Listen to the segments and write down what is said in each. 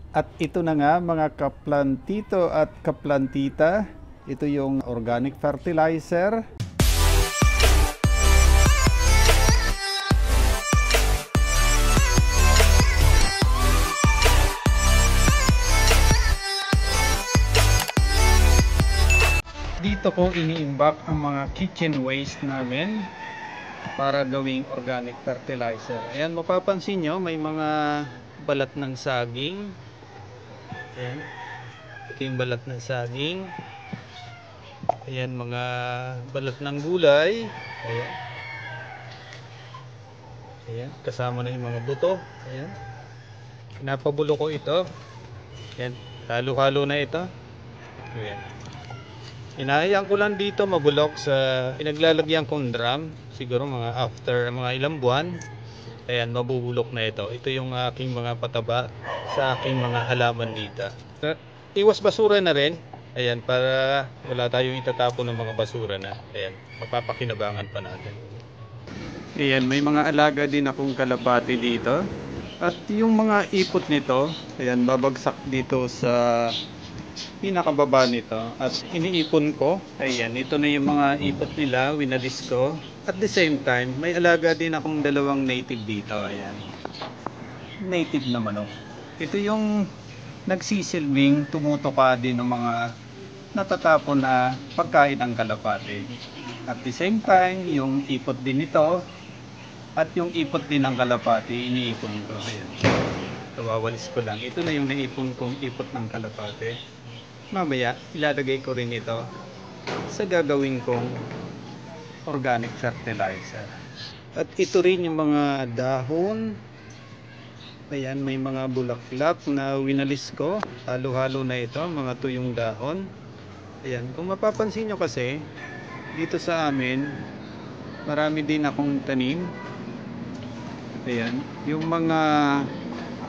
At ito na nga mga kaplantito at kaplantita, ito yung organic fertilizer. Dito ko iniimbak ang mga kitchen waste namin para gawing organic fertilizer. Ayan, mapapansin nyo, may mga balat ng saging. Ayan. Ito yung balat ng saging. Ayan, mga balat ng gulay. Ayan. Ayan, kasama na yung mga buto. Ayan. Pinapabulo ko ito. Ayan, halo-halo na ito. Ayan. Hinahayaan ko lang dito mabulok sa pinaglalagyan kong drum. Siguro mga after mga ilang buwan. Ayan, mabubulok na ito. Ito yung aking mga pataba sa aking mga halaman dito. Iwas basura na rin. Ayan, para wala tayong itatapon ng mga basura na. Ayan, mapapakinabangan pa natin. Ayan, may mga alaga din akong kalapati dito. At yung mga ipot nito, ayan, babagsak dito sa pinakababa nito at iniipon ko. Ayan, ito na yung mga ipot nila, winalis ko. At the same time, may alaga din akong dalawang native dito. Ayan, native na manok. Ito yung nagsisilbing tumutuka din ng mga natatapon na pagkain ng kalapati. At the same time, yung ipot din ito at yung ipot din ng kalapati iniipon ko. Ayan, kawawalis ko lang. Ito na yung naipon kong ipot ng kalapati. Mamaya, ilalagay ko rin ito sa gagawin kong organic fertilizer. At ito rin yung mga dahon. Ayan, may mga bulaklak na winalis ko. Halo-halo na ito, mga tuyong dahon. Ayan, kung mapapansin nyo kasi, dito sa amin, marami din akong tanim. Ayan, yung mga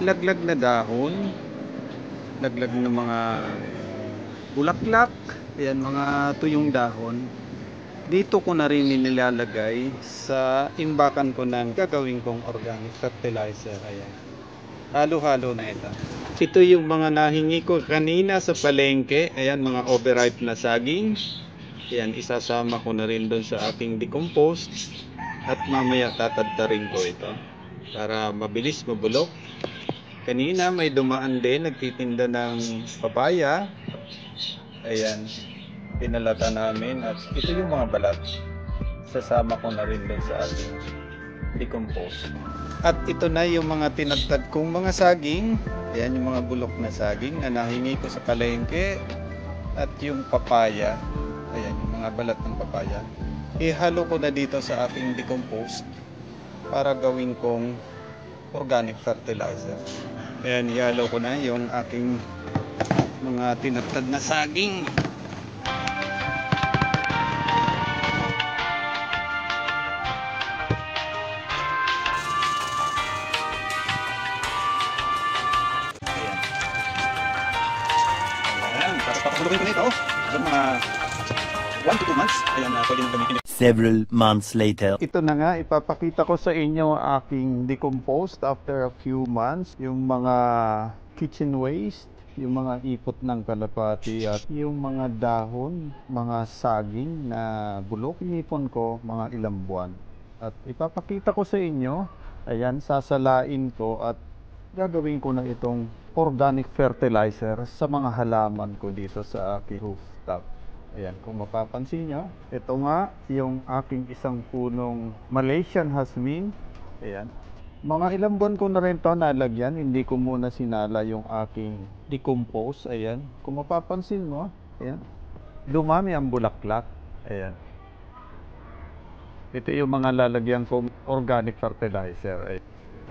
laglag na dahon, laglag na mga bulaklak, ayan, mga tuyong dahon, dito ko na rin nilalagay sa imbakan ko ng gagawin kong organic fertilizer. Ayan, halo-halo na ito. Ito yung mga nahingi ko kanina sa palengke. Ayan, mga overripe na saging. Ayan, isasama ko na rin doon sa aking decompost. At mamaya tatadtarin ko ito para mabilis mabulok. Kanina may dumaan din, nagtitinda ng papaya. Ayan, pinalata namin at ito yung mga balat. Sasama ko na rin doon sa ating decompose. At ito na yung mga tinagtad kong mga saging. Ayan yung mga bulok na saging na nahingi ko sa palengke. At yung papaya. Ayan yung mga balat ng papaya. Ihalo ko na dito sa ating decompose para gawin kong organic fertilizer. Ayan, ihalo ko na yung aking mga tinagtad na saging. Ayan, tapos papakulukin ko nito. Doon mga 1 to 2 months. Ayan, pwede na gamitin. Several months later. Ito na nga, ipapakita ko sa inyo aking decomposed after a few months. Yung mga kitchen waste, yung mga ipot ng kalapati at yung mga dahon, mga saging na bulok, inipon ko mga ilang buwan. At ipapakita ko sa inyo, ayan, sasalain ko at gagawin ko na itong organic fertilizer sa mga halaman ko dito sa aking rooftop. Ayan, kung mapapansin nyo, ito nga yung aking isang punong Malaysian Jasmine. Ayan, mga ilang buwan ko na rin ito nalagyan, hindi ko muna sinala yung aking decompose. Ayan, kung mapapansin mo, ayan, lumami ang bulaklak. Ayan, ito yung mga lalagyan kong organic fertilizer.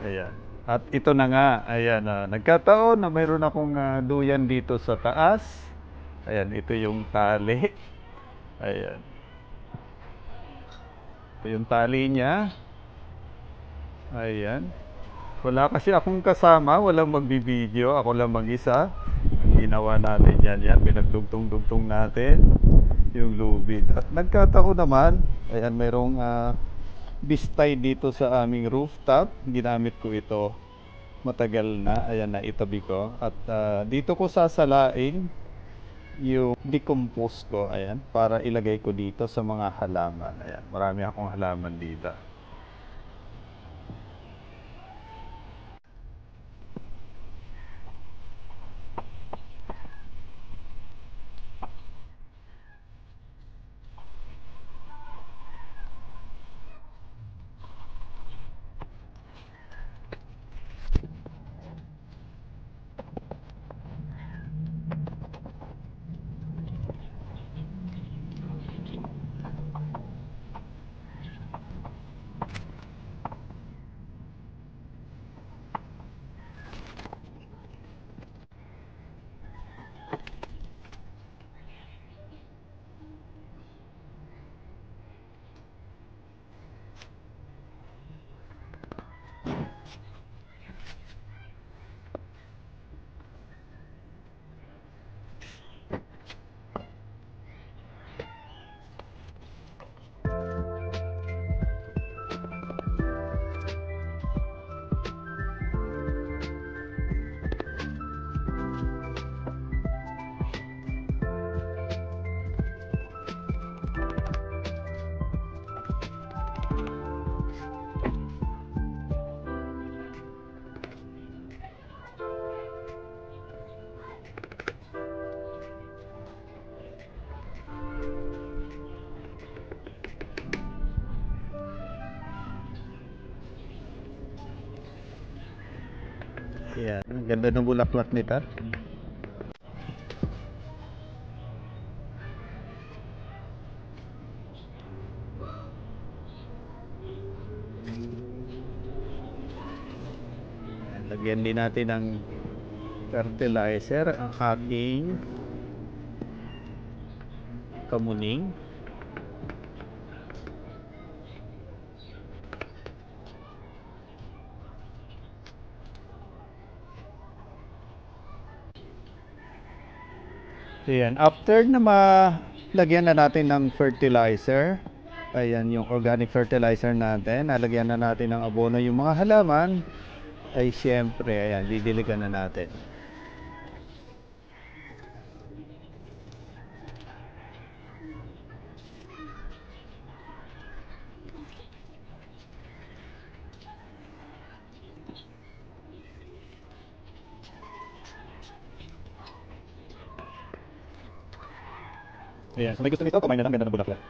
Ayan, at ito na nga, ayan, nagkataon na mayroon akong duyan dito sa taas. Ayan, ito yung tali. Ayan, ito yung tali niya. Ayan, wala kasi akong kasama, walang magbibideo, ako lang mag-isa. Ginawa natin yan, pinagdugtong-dugtong natin yung lubid. At nagkataon naman, ayan, mayroong bistay dito sa aming rooftop. Ginamit ko ito matagal na. Ayan na itabi ko. At dito ko sasalain yung decompose ko. Ayan. Para ilagay ko dito sa mga halaman. Ayan. Marami akong halaman dito. Ayan. Ang ganda ng bulaklak nito. Lagyan din natin ng fertilizer ang ating kamuning. Ayan, after na malagyan na natin ng fertilizer, ayan yung organic fertilizer natin, nalagyan na natin ng abono yung mga halaman, ay siyempre, ayan, didiligan na natin. Ayan, kung may gusto nito, kumain na lang, ganda ng bulaklak.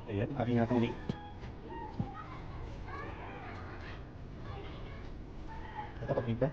Ayan, aking huli. Ito, pagmita.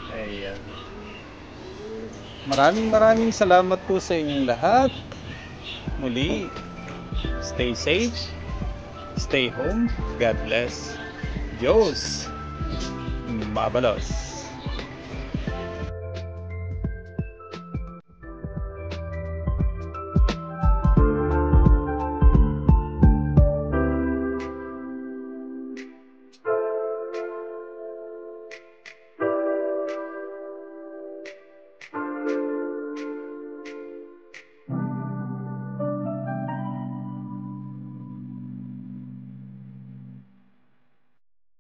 Ayan. Maraming salamat po sa inyong lahat. Muli, stay safe, stay home, God bless. Diyos, mabalos.